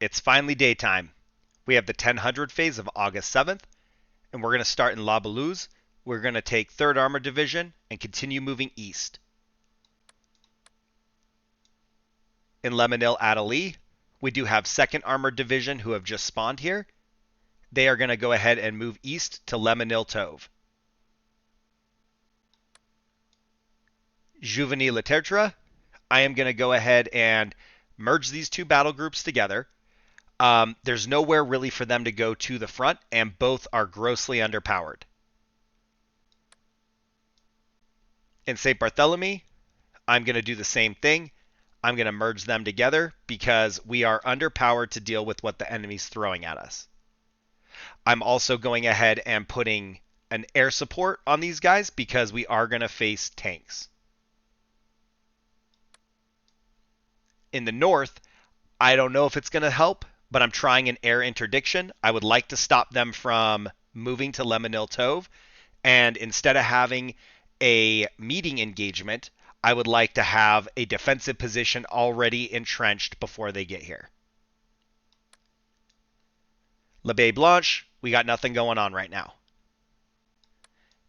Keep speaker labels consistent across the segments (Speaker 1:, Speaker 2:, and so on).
Speaker 1: It's finally daytime. We have the 1000 phase of August 7th, and we're going to start in La Belouse. We're going to take 3rd Armored Division and continue moving east. In Le Mesnil-Adélie, we do have 2nd Armored Division who have just spawned here. They are going to go ahead and move east to Le Mesnil-Tauve. Jouvigny-le-Tertre, I am going to go ahead and merge these two battle groups together. There's nowhere really for them to go to the front, and both are grossly underpowered. In St. Barthelemy, I'm going to do the same thing. I'm going to merge them together because we are underpowered to deal with what the enemy's throwing at us. I'm also going ahead and putting an air support on these guys because we are going to face tanks. In the north, I don't know if it's going to help, but I'm trying an air interdiction. I would like to stop them from moving to Le Mesnil-Tauve, and instead of having a meeting engagement, I would like to have a defensive position already entrenched before they get here. La Baie Blanche, we got nothing going on right now.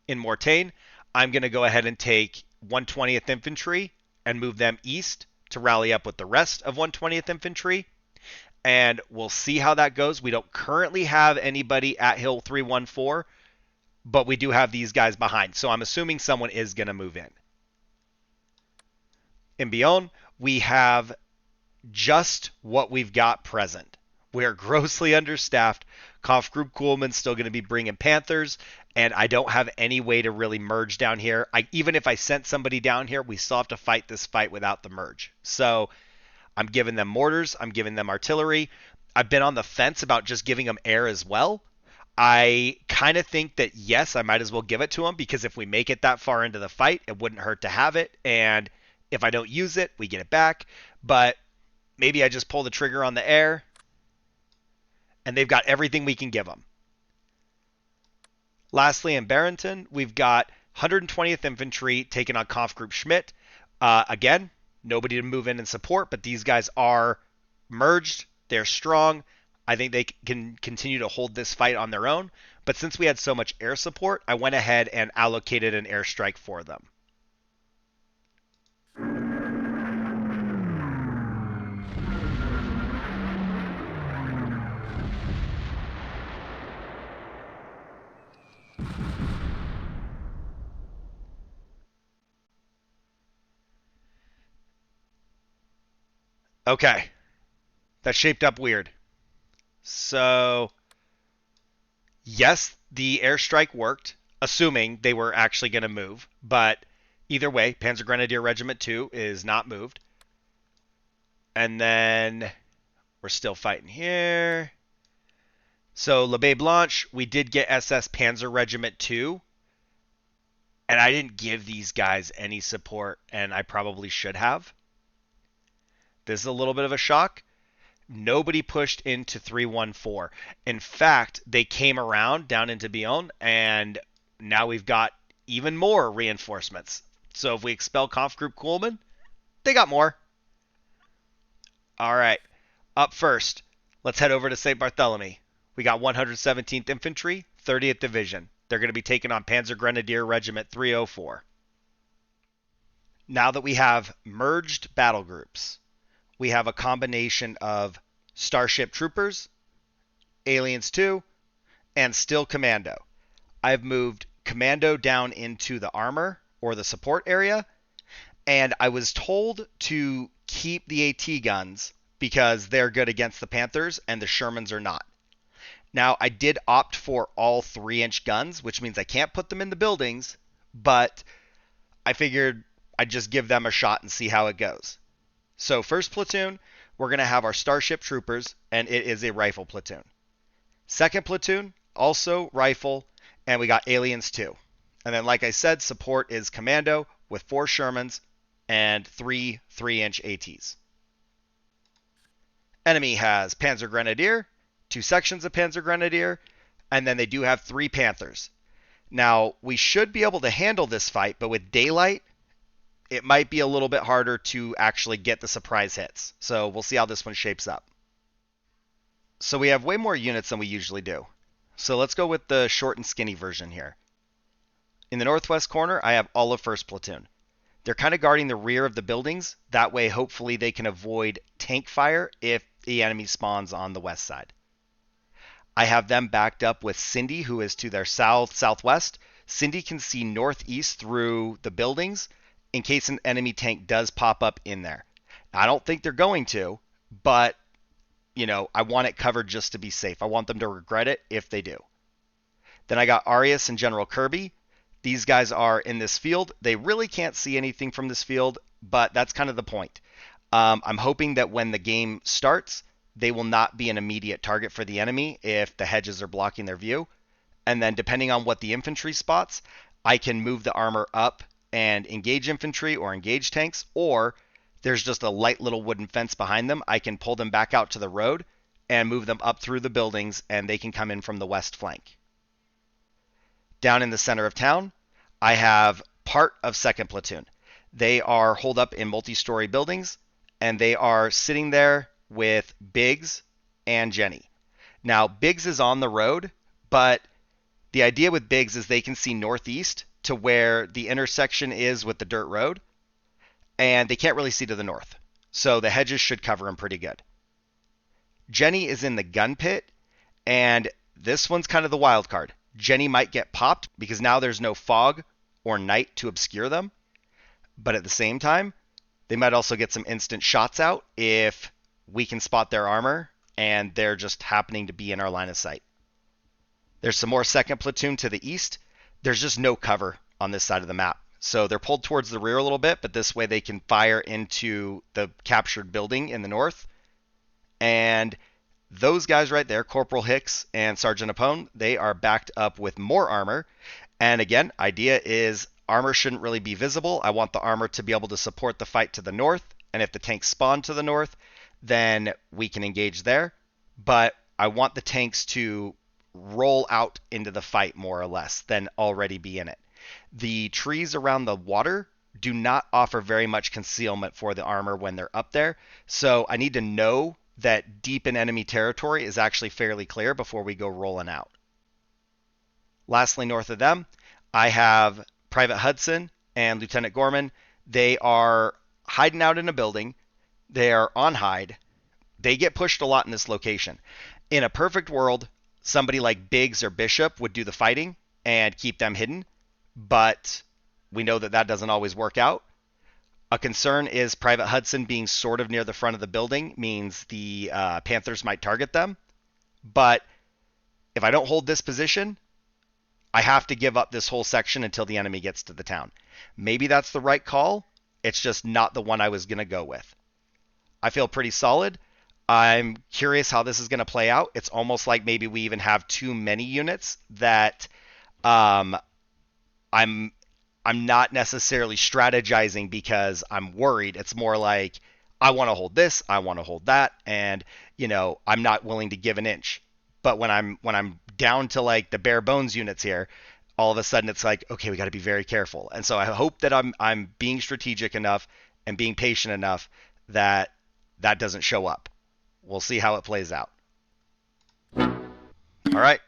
Speaker 1: In Mortagne, I'm going to go ahead and take 120th Infantry and move them east to rally up with the rest of 120th Infantry. And we'll see how that goes. We don't currently have anybody at Hill 314, but we do have these guys behind. So I'm assuming someone is going to move in. In Bayonne, we have just what we've got present. We're grossly understaffed. Kampfgruppe Kuhlmann's still going to be bringing Panthers, and I don't have any way to really merge down here. Even if I sent somebody down here, we still have to fight this fight without the merge. So I'm giving them mortars. I'm giving them artillery. I've been on the fence about just giving them air as well. I kind of think that, yes, I might as well give it to them because if we make it that far into the fight, it wouldn't hurt to have it. And if I don't use it, we get it back. But maybe I just pull the trigger on the air, and they've got everything we can give them. Lastly, in Barenton, we've got 120th Infantry taking on Kampfgruppe Schmidt. Again, nobody to move in and support, but these guys are merged. They're strong. I think they can continue to hold this fight on their own. But since we had so much air support, I went ahead and allocated an airstrike for them. Okay. That shaped up weird. So, yes, the airstrike worked, assuming they were actually going to move. But either way, Panzer Grenadier Regiment 2 is not moved. And then we're still fighting here. So, La Baie Blanche, we did get SS Panzer Regiment 2. And I didn't give these guys any support, and I probably should have. This is a little bit of a shock. Nobody pushed into 314. In fact, they came around down into Bayonne, and now we've got even more reinforcements. So if we expel Kampfgruppe Kuhlmann, they got more. All right, up first, let's head over to St. Barthelemy. We got 117th Infantry, 30th Division. They're going to be taking on Panzer Grenadier Regiment 304. Now that we have merged battle groups, we have a combination of Starship Troopers, Aliens 2, and Still Commando. I've moved Commando down into the armor or the support area, and I was told to keep the AT guns because they're good against the Panthers and the Shermans are not. Now, I did opt for all 3-inch guns, which means I can't put them in the buildings, but I figured I'd just give them a shot and see how it goes. So first platoon, we're going to have our Starship Troopers, and it is a rifle platoon. Second platoon, also rifle, and we got Aliens 2. And then, like I said, support is Commando with 4 Shermans and 3 3-inch ATs. Enemy has Panzer Grenadier, 2 sections of Panzer Grenadier, and then they do have 3 Panthers. Now, we should be able to handle this fight, but with daylight, it might be a little bit harder to actually get the surprise hits. So we'll see how this one shapes up. So we have way more units than we usually do. So let's go with the short and skinny version here. In the northwest corner, I have all of 1st Platoon. They're kind of guarding the rear of the buildings. That way, hopefully, they can avoid tank fire if the enemy spawns on the west side. I have them backed up with Cindy, who is to their southwest. Cindy can see northeast through the buildings in case an enemy tank does pop up in there. I don't think they're going to, but, I want it covered just to be safe. I want them to regret it if they do. Then I got Arias and General Kirby. These guys are in this field. They really can't see anything from this field, but that's kind of the point. I'm hoping that when the game starts, they will not be an immediate target for the enemy if the hedges are blocking their view. And then depending on what the infantry spots, I can move the armor up and engage infantry or engage tanks, or there's just a light little wooden fence behind them. I can pull them back out to the road and move them up through the buildings, and they can come in from the west flank. Down in the center of town, I have part of 2nd Platoon. They are holed up in multi-story buildings, and they are sitting there with Biggs and Jenny. Now, Biggs is on the road, but the idea with Biggs is they can see northeast to where the intersection is with the dirt road, and they can't really see to the north. So the hedges should cover them pretty good. Jenny is in the gun pit, and this one's kind of the wild card. Jenny might get popped because now there's no fog or night to obscure them. But at the same time, they might also get some instant shots out if we can spot their armor and they're just happening to be in our line of sight. There's some more 2nd Platoon to the east. There's just no cover on this side of the map. So they're pulled towards the rear a little bit, but this way they can fire into the captured building in the north. And those guys right there, Corporal Hicks and Sergeant Apone, they are backed up with more armor. And again, idea is armor shouldn't really be visible. I want the armor to be able to support the fight to the north. And if the tanks spawn to the north, then we can engage there. But I want the tanks to roll out into the fight more or less than already be in it. The trees around the water do not offer very much concealment for the armor when they're up there. So I need to know that deep in enemy territory is actually fairly clear before we go rolling out. Lastly, north of them, I have Private Hudson and Lieutenant Gorman. They are hiding out in a building. They are on hide. They get pushed a lot in this location. In a perfect world, somebody like Biggs or Bishop would do the fighting and keep them hidden, but we know that that doesn't always work out. A concern is Private Hudson being sort of near the front of the building means the Panthers might target them. But if I don't hold this position, I have to give up this whole section until the enemy gets to the town. Maybe that's the right call. It's just not the one I was going to go with. I feel pretty solid. I'm curious how this is going to play out. It's almost like maybe we even have too many units that I'm not necessarily strategizing because I'm worried. It's more like I want to hold this, I want to hold that, and I'm not willing to give an inch. But when I'm down to like the bare bones units here, all of a sudden it's like, okay, we got to be very careful. And so I hope that I'm being strategic enough and being patient enough that that doesn't show up. We'll see how it plays out. All right.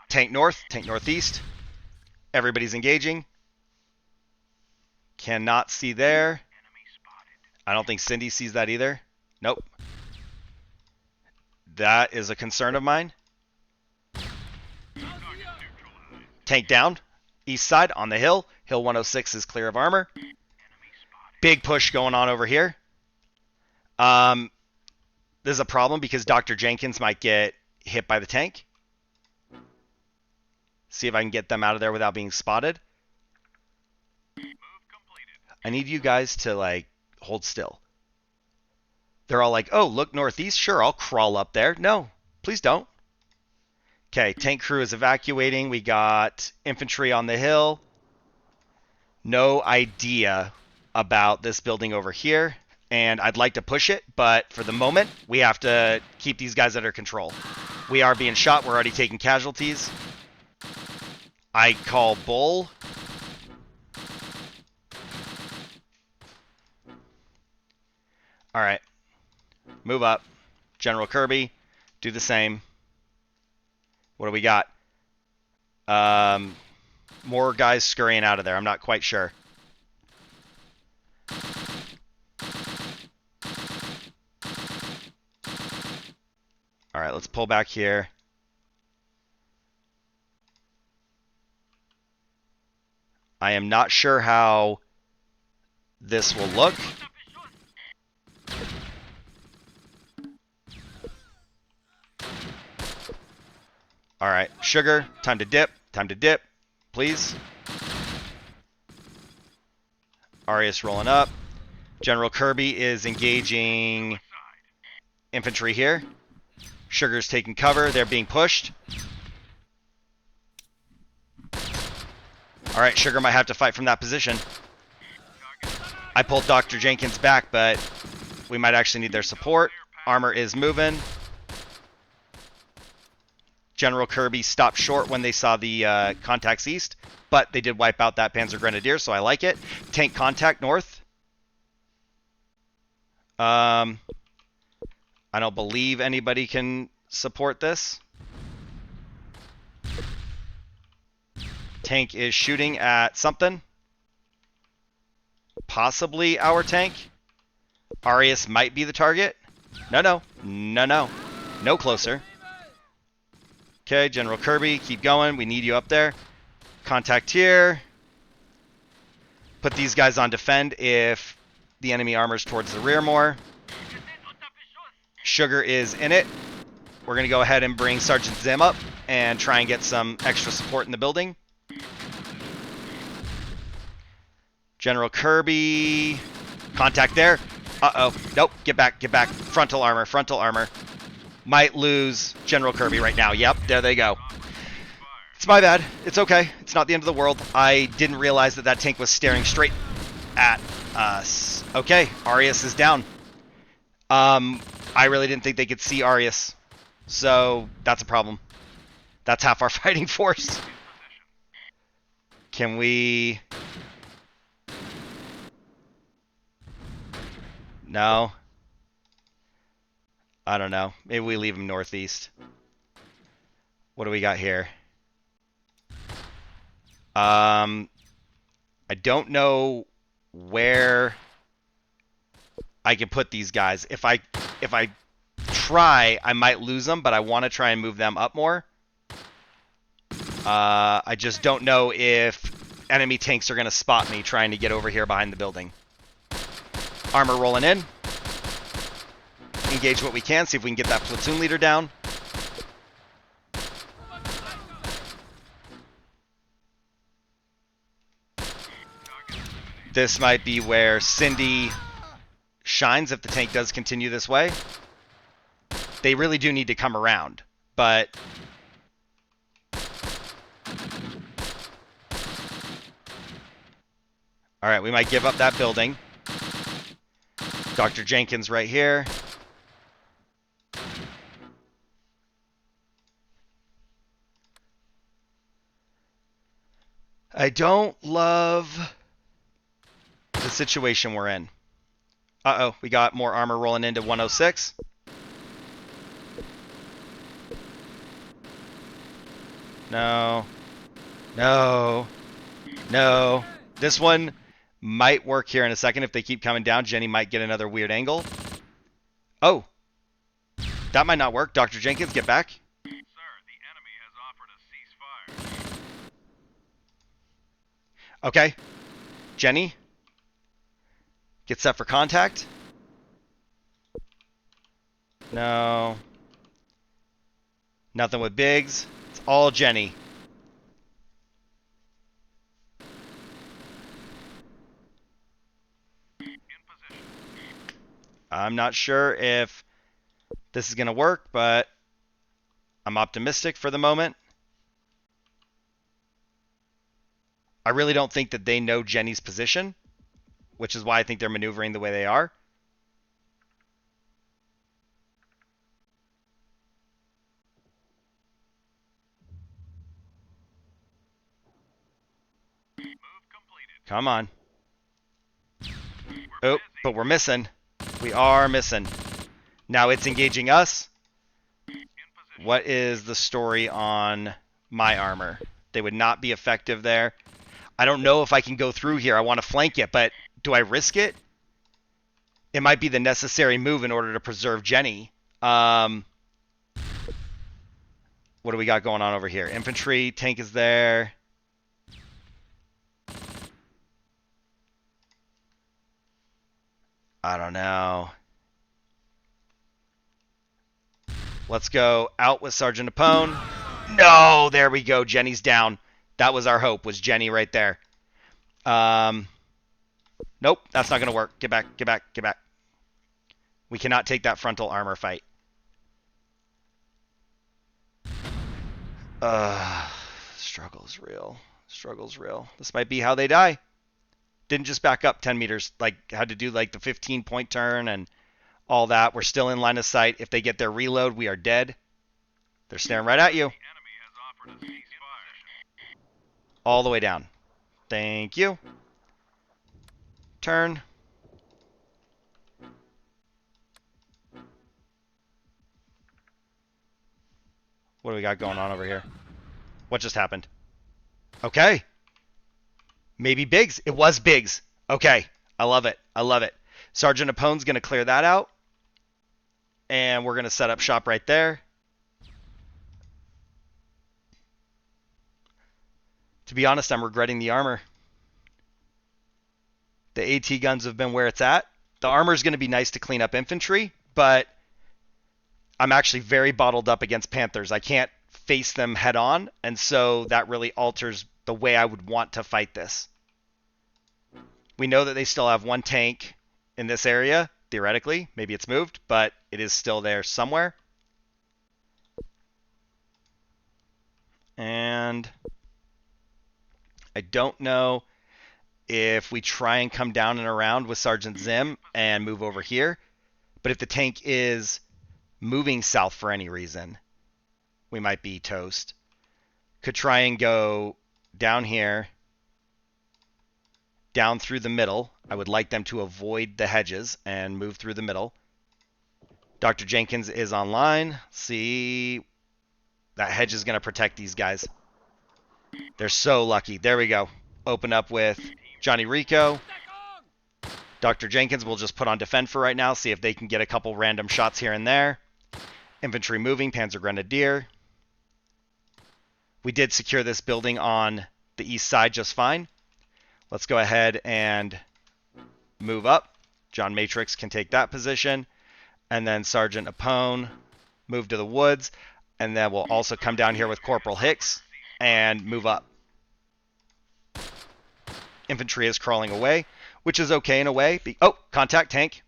Speaker 1: Tank north, tank northeast. Everybody's engaging. Cannot see there. I don't think Cindy sees that either. Nope. That is a concern of mine. Tank down. East side on the hill. Hill 106 is clear of armor. Big push going on over here. This is a problem because Dr. Jenkins might get hit by the tank. See if I can get them out of there without being spotted. I need you guys to hold still. They're all like, oh, look northeast. Sure, I'll crawl up there. No, please don't. Okay, tank crew is evacuating. We got infantry on the hill. No idea about this building over here. And I'd like to push it, but for the moment, we have to keep these guys under control. We are being shot. We're already taking casualties. I call bull. All right. Move up. General Kirby, Do the same. What do we got? More guys scurrying out of there. I'm not quite sure. All right, let's pull back here. I am not sure how this will look. All right, Sugar, time to dip. Time to dip, please. Arius rolling up. General Kirby is engaging infantry here. Sugar's taking cover. They're being pushed. All right, Sugar might have to fight from that position. I pulled Dr. Jenkins back, but we might actually need their support. Armor is moving. General Kirby stopped short when they saw the contacts east, but they did wipe out that Panzer Grenadier, so I like it. Tank contact north. I don't believe anybody can support this. Tank is shooting at something. Possibly our tank. Arius might be the target. No. No closer. Okay, General Kirby, keep going. We need you up there. Contact here. Put these guys on defend if the enemy armor's towards the rear more. Sugar is in it. We're going to go ahead and bring Sergeant Zim up and try and get some extra support in the building. General Kirby. Contact there. Uh-oh. Nope. Get back. Get back. Frontal armor. Frontal armor. Might lose General Kirby right now. Yep. There they go. It's my bad. It's okay. It's not the end of the world. I didn't realize that that tank was staring straight at us. Okay. Arius is down. I really didn't think they could see Arius. So that's a problem. That's half our fighting force. Can we... No. I don't know. Maybe we leave them northeast. What do we got here? I don't know where I can put these guys. If I try, I might lose them, but I want to try and move them up more. I just don't know if enemy tanks are going to spot me trying to get over here behind the building. Armor rolling in. Engage what we can, see if we can get that platoon leader down. This might be where Cindy shines if the tank does continue this way. They really do need to come around, but... Alright, we might give up that building. Dr. Jenkins right here. I don't love the situation we're in. Uh-oh, we got more armor rolling into 106. No. No. No. This one might work here in a second. If they keep coming down, Jenny might get another weird angle. Oh. That might not work. Dr. Jenkins, get back.
Speaker 2: Sir, the enemy has offered a ceasefire.
Speaker 1: Okay. Jenny. Get set for contact. No. Nothing with Biggs. It's all Jenny. I'm not sure if this is going to work, but I'm optimistic for the moment. I really don't think that they know Jenny's position, which is why I think they're maneuvering the way they are. Come on. Oh, but we're missing. We are missing. Now it's engaging us. What is the story on my armor? They would not be effective there. I don't know if I can go through here. I want to flank it, but do I risk it? It might be the necessary move in order to preserve Jenny. What do we got going on over here? Infantry, tank is there. I don't know. Let's go out with Sergeant Apone. No, there we go. Jenny's down. That was our hope, was Jenny right there. Nope, that's not going to work. Get back, get back, get back. We cannot take that frontal armor fight. Struggle's real. Struggle's real. This might be how they die. Didn't just back up 10 meters. Like, had to do like the 15-point turn and all that. We're still in line of sight. If they get their reload, we are dead. They're staring right at you. All the way down. Thank you. Turn. What do we got going on over here? What just happened? Okay. Maybe Biggs. It was Biggs. Okay. I love it. I love it. Sergeant Apone's going to clear that out. And we're going to set up shop right there. To be honest, I'm regretting the armor. The AT guns have been where it's at. The armor is going to be nice to clean up infantry, but I'm actually very bottled up against Panthers. I can't face them head on, and so that really alters the way I would want to fight this. We know that they still have one tank in this area, theoretically. Maybe it's moved, but it is still there somewhere. And I don't know if we try and come down and around with Sergeant Zim and move over here. But if the tank is moving south for any reason, we might be toast. Could try and go down here, down through the middle. I would like them to avoid the hedges and move through the middle. Dr. Jenkins is online. See, that hedge is going to protect these guys. They're so lucky. There we go. Open up with Johnny Rico. Dr. Jenkins will just put on defend for right now. See if they can get a couple random shots here and there. Infantry moving. Panzer Grenadier. We did secure this building on the east side just fine. Let's go ahead and move up. John Matrix can take that position. And then Sergeant Apone move to the woods. And then we'll also come down here with Corporal Hicks and move up. Infantry is crawling away, which is okay in a way. Oh, contact tank.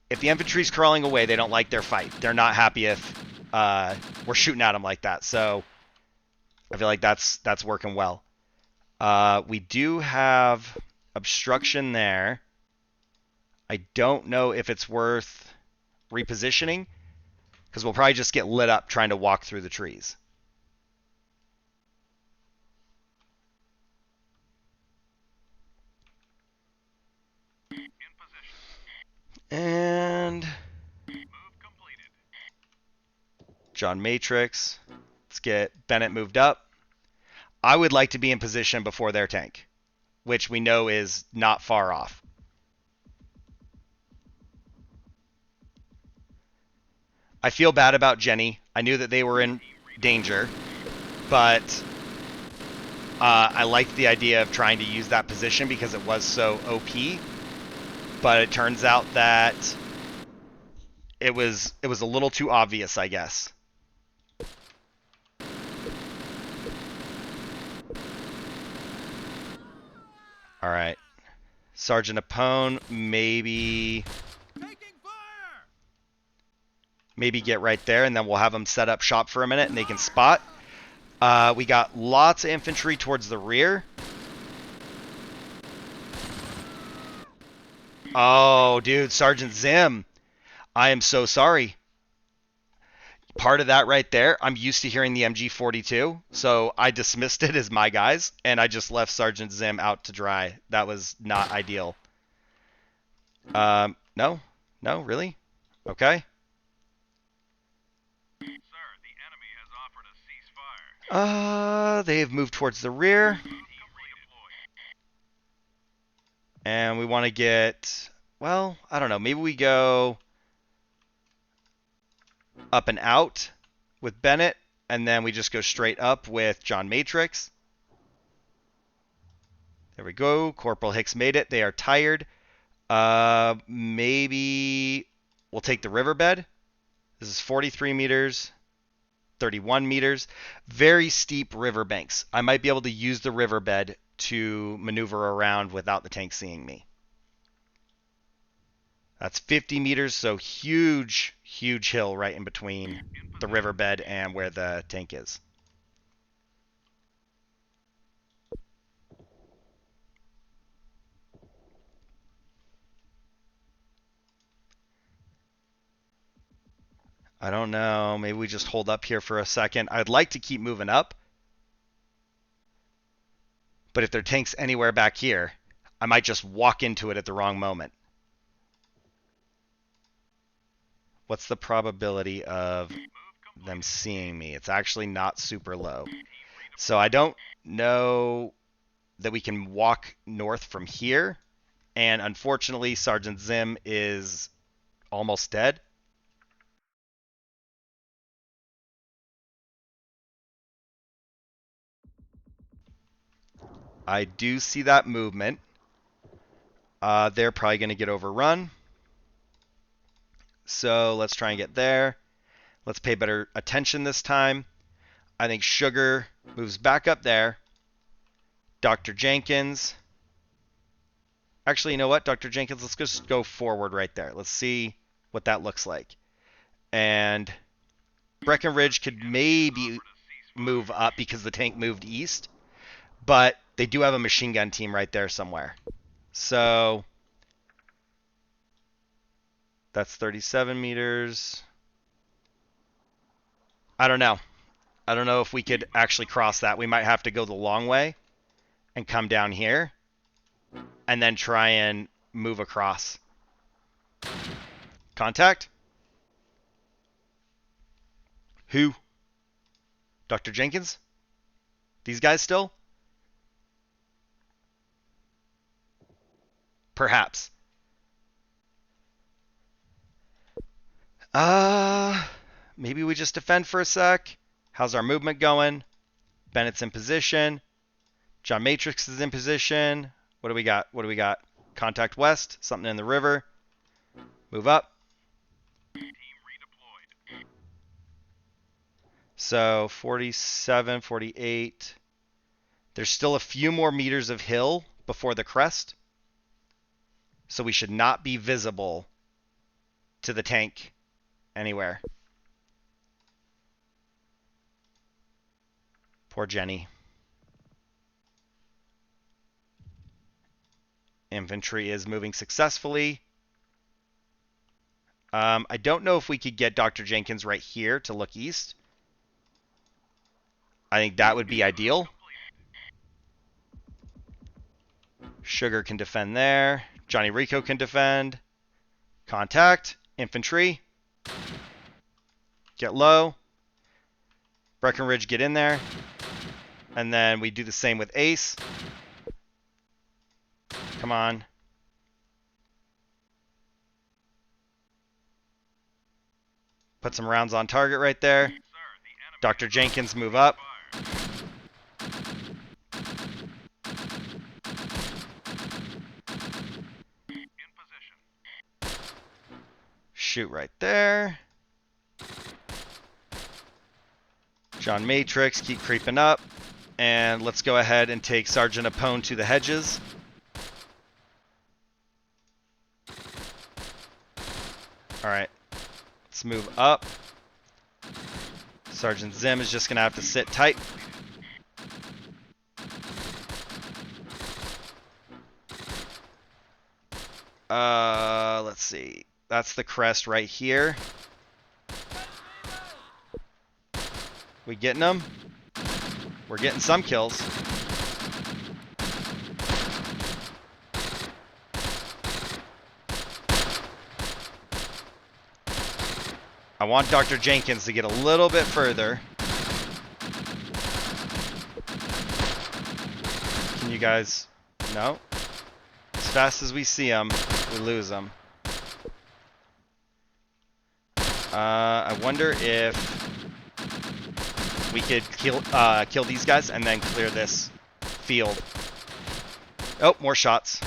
Speaker 1: If the infantry's crawling away, they don't like their fight. They're not happy if we're shooting at them like that. So I feel like that's working well. We do have obstruction there. I don't know if it's worth repositioning, because we'll probably just get lit up trying to walk through the trees. And John Matrix. Let's get Bennett moved up. I would like to be in position before their tank, which we know is not far off. I feel bad about Jenny. I knew that they were in danger, but I liked the idea of trying to use that position because it was so OP. But it turns out that it was a little too obvious, I guess. All right. Sergeant Apone, maybe get right there, and then we'll have them set up shop for a minute, and they can spot. We got lots of infantry towards the rear. Oh, dude, Sergeant Zim. I am so sorry. Part of that right there, I'm used to hearing the MG42, so I dismissed it as my guys, and I just left Sergeant Zim out to dry. That was not ideal. No, really? Okay. They've moved towards the rear. And we want to get, well, I don't know. Maybe we go up and out with Bennett, and then we just go straight up with John Matrix. There we go. Corporal Hicks made it. They are tired. Maybe we'll take the riverbed. This is 43 meters, 31 meters. Very steep riverbanks. I might be able to use the riverbed to maneuver around without the tank seeing me. That's 50 meters, so huge, huge hill right in between the riverbed and where the tank is. I don't know. Maybe we just hold up here for a second. I'd like to keep moving up. But if their tank's anywhere back here, I might just walk into it at the wrong moment. What's the probability of them seeing me? It's actually not super low. So I don't know that we can walk north from here. And unfortunately, Sergeant Zim is almost dead. I do see that movement. They're probably going to get overrun. So let's try and get there. Let's pay better attention this time. I think Sugar moves back up there. Dr. Jenkins. Actually, you know what? Dr. Jenkins, let's just go forward right there. Let's see what that looks like. And Breckenridge could maybe move up because the tank moved east. But they do have a machine gun team right there somewhere. So that's 37 meters. I don't know. I don't know if we could actually cross that. We might have to go the long way and come down here and then try and move across. Contact? Who? Dr. Jenkins? These guys still? Perhaps. Maybe we just defend for a sec. How's our movement going? Bennett's in position. John Matrix is in position. What do we got? What do we got? Contact west. Something in the river. Move up.
Speaker 2: Team redeployed.
Speaker 1: So 47, 48. There's still a few more meters of hill before the crest. So we should not be visible to the tank anywhere. Poor Jenny. Infantry is moving successfully. I don't know if we could get Dr. Jenkins right here to look east. I think that would be ideal. Sugar can defend there. Johnny Rico can defend. Contact. Infantry. Get low. Breckenridge, get in there. And then we do the same with Ace. Come on. Put some rounds on target right there. Dr. Jenkins, move up. Shoot right there. John Matrix, keep creeping up. And let's go ahead and take Sergeant Apone to the hedges. Alright. Let's move up. Sergeant Zim is just going to have to sit tight. Let's see. That's the crest right here. We getting them? We're getting some kills. I want Dr. Jenkins to get a little bit further. You guys... No. As fast as we see them, we lose them. I wonder if we could kill these guys and then clear this field. Oh, more shots.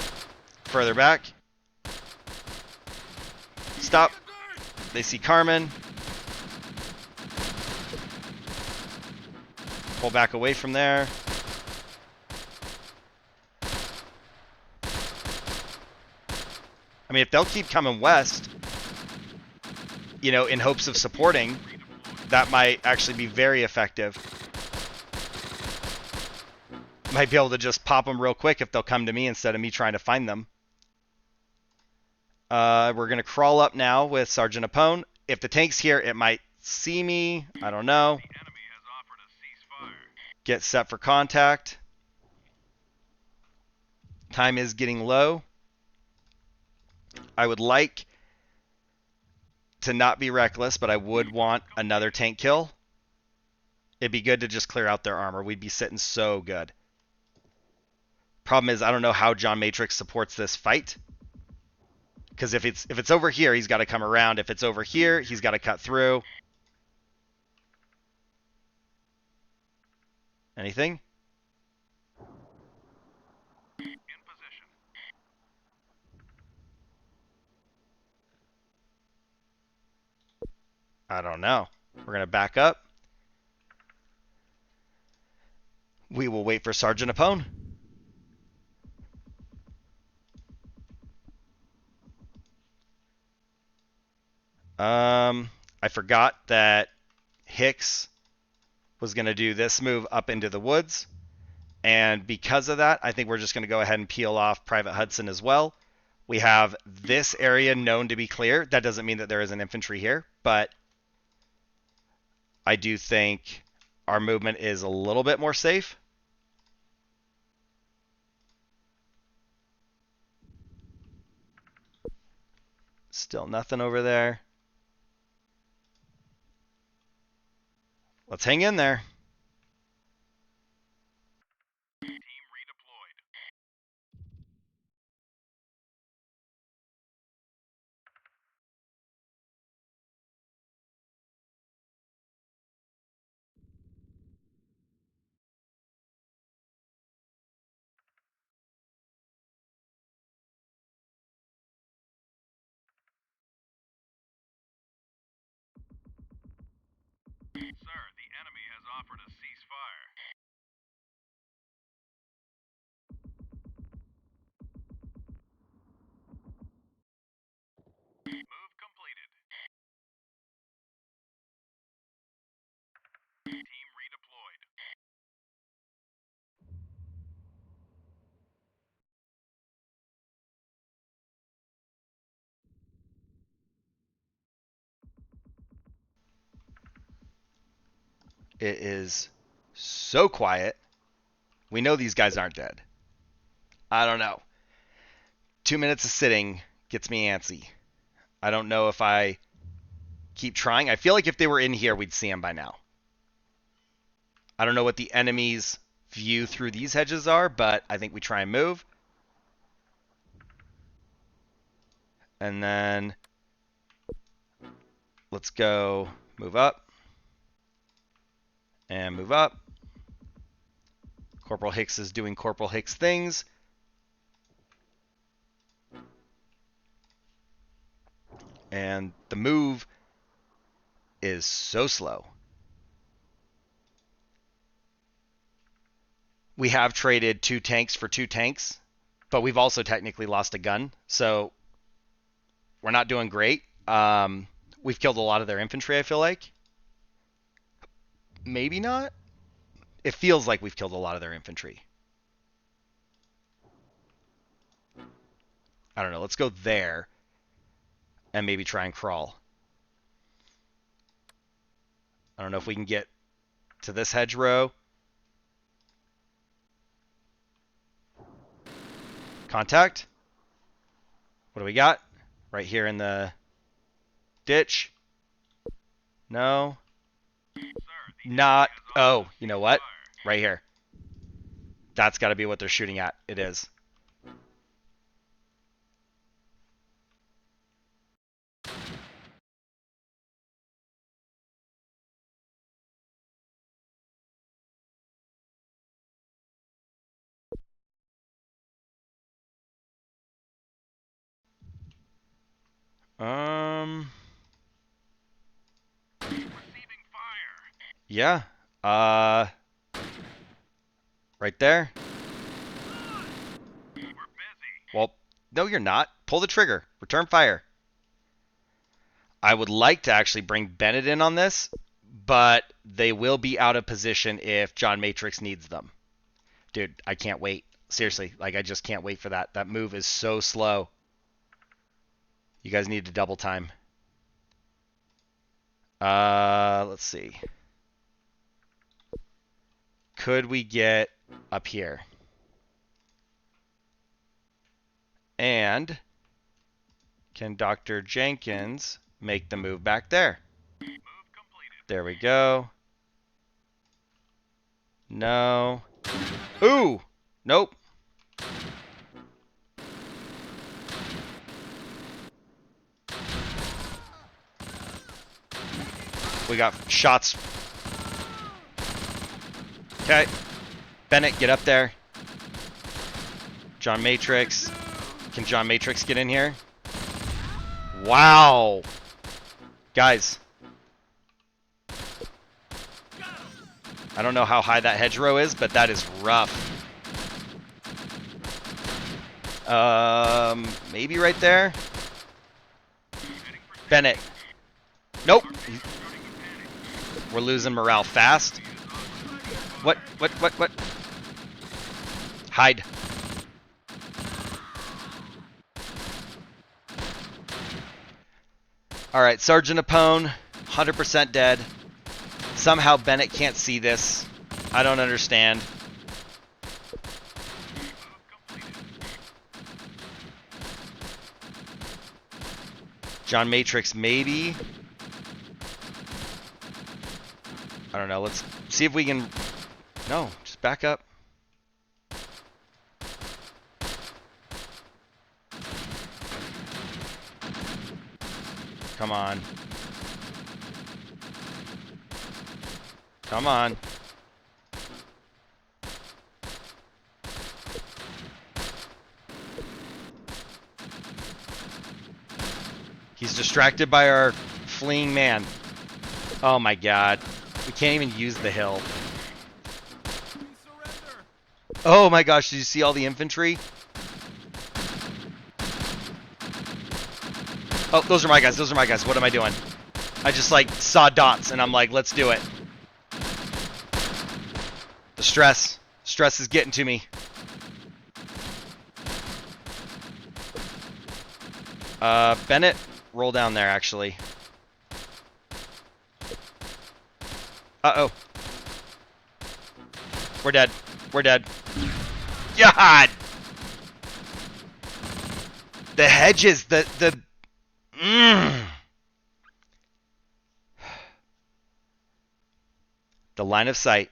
Speaker 1: Further back. Stop. They see Carmen. Pull back away from there. I mean, if they'll keep coming west, you know, in hopes of supporting, that might actually be very effective. Might be able to just pop them real quick if they'll come to me instead of me trying to find them. We're going to crawl up now with Sergeant Apone. If the tank's here, it might see me. I don't know.
Speaker 2: The enemy has offered a ceasefire.
Speaker 1: Get set for contact. Time is getting low. I would like to not be reckless, but I would want another tank kill. It'd be good to just clear out their armor. We'd be sitting so good. Problem is, I don't know how John Matrix supports this fight. Because if it's over here, he's got to come around. If it's over here, he's got to cut through. Anything?
Speaker 2: In position.
Speaker 1: I don't know. We're going to back up. We will wait for Sergeant Apone. I forgot that Hicks was going to do this move up into the woods. And because of that, I think we're just going to go ahead and peel off Private Hudson as well. We have this area known to be clear. That doesn't mean that there isn't infantry here, but I do think our movement is a little bit more safe. Still nothing over there. Let's hang in there.
Speaker 2: Team redeployed. Sir, the enemy has offered a ceasefire. Move completed. Team redeployed.
Speaker 1: It is so quiet. We know these guys aren't dead. I don't know. 2 minutes of sitting gets me antsy. I don't know if I keep trying. I feel like if they were in here, we'd see them by now. I don't know what the enemy's view through these hedges are, but I think we try and move. And then let's go move up. And move up. Corporal Hicks is doing Corporal Hicks things. And the move is so slow. We have traded 2 tanks for 2 tanks, but we've also technically lost a gun. So we're not doing great. We've killed a lot of their infantry, I feel like. Maybe not. It feels like we've killed a lot of their infantry. I don't know. Let's go there and maybe try and crawl. I don't know if we can get to this hedgerow. Contact. What do we got? Right here in the ditch. No.
Speaker 2: Sir, the
Speaker 1: Not.
Speaker 2: enemy has offered
Speaker 1: Oh,
Speaker 2: a
Speaker 1: you know what?
Speaker 2: ceasefire.
Speaker 1: Right here. That's got to be what they're shooting at. It is. Um.
Speaker 2: Receiving fire.
Speaker 1: Yeah. Right there.
Speaker 2: We're busy.
Speaker 1: Well, no, you're not. Pull the trigger. Return fire. I would like to actually bring Bennett in on this, but they will be out of position if John Matrix needs them. Dude, I can't wait. Seriously, like I just can't wait for that. That move is so slow. You guys need to double time. Let's see. Could we get up here? And can Dr. Jenkins make the move back there?
Speaker 2: Move completed.
Speaker 1: There we go. No. Ooh! Nope. We got shots. Okay. Bennett, get up there. John Matrix. Can John Matrix get in here? Wow. Guys. I don't know how high that hedgerow is, but that is rough. Maybe right there. Bennett. Nope. We're losing morale fast. What? Hide. Alright, Sergeant Apone, 100% dead. Somehow Bennett can't see this. I don't understand. John Matrix, maybe. I don't know. Let's see if we can... No, just back up. Come on. Come on. He's distracted by our fleeing man. Oh my god. We can't even use the hill. Oh my gosh, did you see all the infantry? Oh, those are my guys. Those are my guys. What am I doing? I just like saw dots and I'm like, let's do it. The stress. Stress is getting to me. Bennett, roll down there actually. Uh-oh. We're dead. We're dead. God! The hedges, the line of sight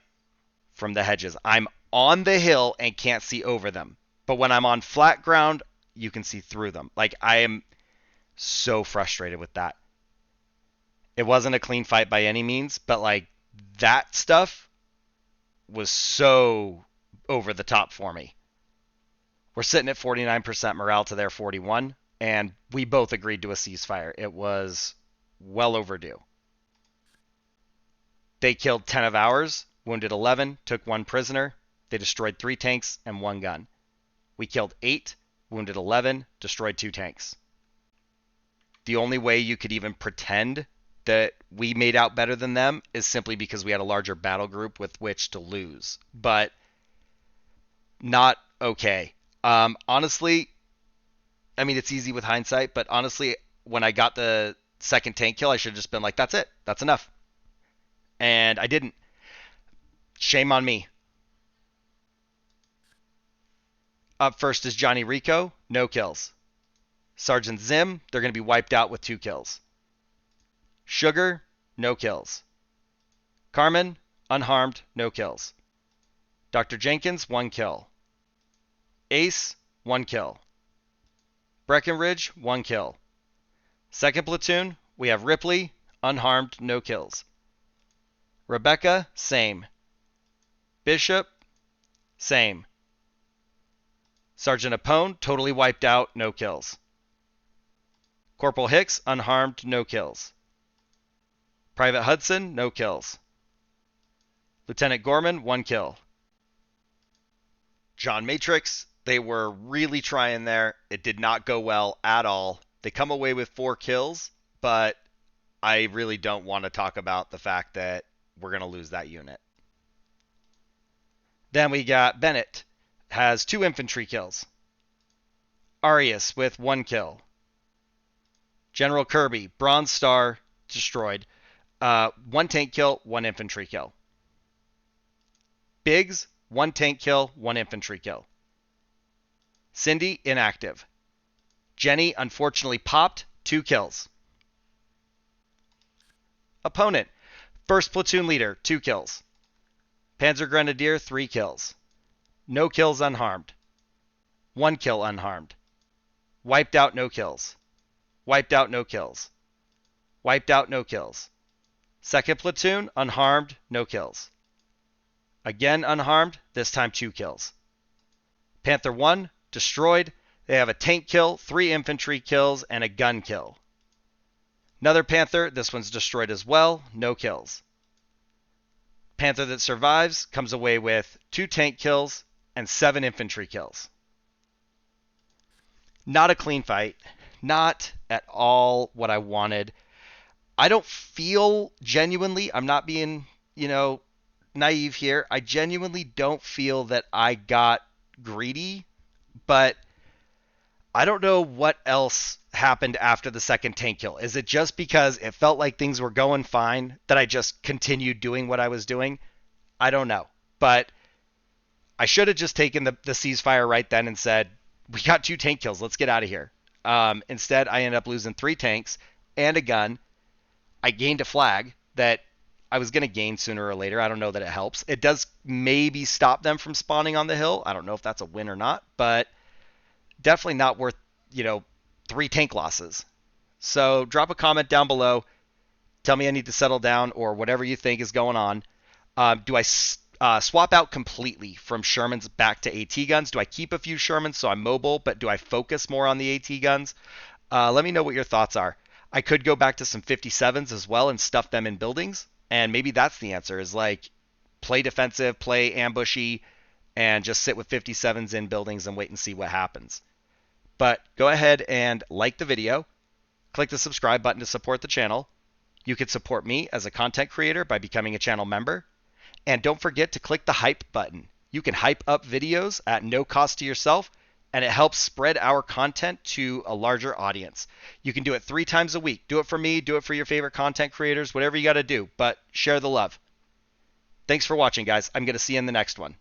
Speaker 1: from the hedges. I'm on the hill and can't see over them. But when I'm on flat ground, you can see through them. Like, I am so frustrated with that. It wasn't a clean fight by any means, but like that stuff was so over the top for me. We're sitting at 49% morale to their 41, and we both agreed to a ceasefire. It was well overdue. They killed 10 of ours, wounded 11, took 1 prisoner. They destroyed 3 tanks and 1 gun. We killed 8, wounded 11, destroyed 2 tanks. The only way you could even pretend that we made out better than them is simply because we had a larger battle group with which to lose. But not okay. Honestly, I mean, it's easy with hindsight, but honestly, when I got the second tank kill, I should have just been like, that's it. That's enough. And I didn't. Shame on me. Up first is Johnny Rico, no kills. Sergeant Zim, they're going to be wiped out with 2 kills. Sugar, no kills. Carmen, unharmed, no kills. Dr. Jenkins, 1 kill. Ace, 1 kill. Breckenridge, 1 kill. Second platoon, we have Ripley, unharmed, no kills. Rebecca, same. Bishop, same. Sergeant Apone, totally wiped out, no kills. Corporal Hicks, unharmed, no kills. Private Hudson, no kills. Lieutenant Gorman, 1 kill. John Matrix, they were really trying there. It did not go well at all. They come away with 4 kills, but I really don't want to talk about the fact that we're going to lose that unit. Then we got Bennett, has 2 infantry kills. Arias with 1 kill. General Kirby, Bronze Star, destroyed. 1 tank kill, 1 infantry kill. Biggs, 1 tank kill, 1 infantry kill. Cindy, inactive. Jenny, unfortunately popped, 2 kills. Opponent, 1st platoon leader, 2 kills. Panzer Grenadier, 3 kills. No kills unharmed. 1 kill unharmed. Wiped out, no kills. Wiped out, no kills. Wiped out, no kills. 2nd platoon, unharmed, no kills. Again unharmed, this time 2 kills. Panther 1, destroyed. They have a tank kill, 3 infantry kills, and a gun kill. Another Panther, this one's destroyed as well, no kills. Panther that survives comes away with 2 tank kills and 7 infantry kills. Not a clean fight. Not at all what I wanted. I don't feel genuinely, I'm not being, naive here. I genuinely don't feel that I got greedy, but I don't know what else happened after the 2nd tank kill. Is it just because it felt like things were going fine that I just continued doing what I was doing? I don't know. But I should have just taken the ceasefire right then and said, we got 2 tank kills. Let's get out of here. Instead, I ended up losing 3 tanks and a gun. I gained a flag that I was going to gain sooner or later. I don't know that it helps. It does maybe stop them from spawning on the hill. I don't know if that's a win or not, but definitely not worth, 3 tank losses. So drop a comment down below. Tell me I need to settle down or whatever you think is going on. Do I swap out completely from Shermans back to AT guns? Do I keep a few Shermans so I'm mobile, but do I focus more on the AT guns? Let me know what your thoughts are. I could go back to some 57s as well and stuff them in buildings. And maybe that's the answer, is like play defensive, play ambushy, and just sit with 57s in buildings and wait and see what happens. But go ahead and like the video. Click the subscribe button to support the channel. You could support me as a content creator by becoming a channel member. And don't forget to click the hype button. You can hype up videos at no cost to yourself, and it helps spread our content to a larger audience. You can do it 3 times a week. Do it for me, do it for your favorite content creators, whatever you got to do, but share the love. Thanks for watching, guys. I'm going to see you in the next one.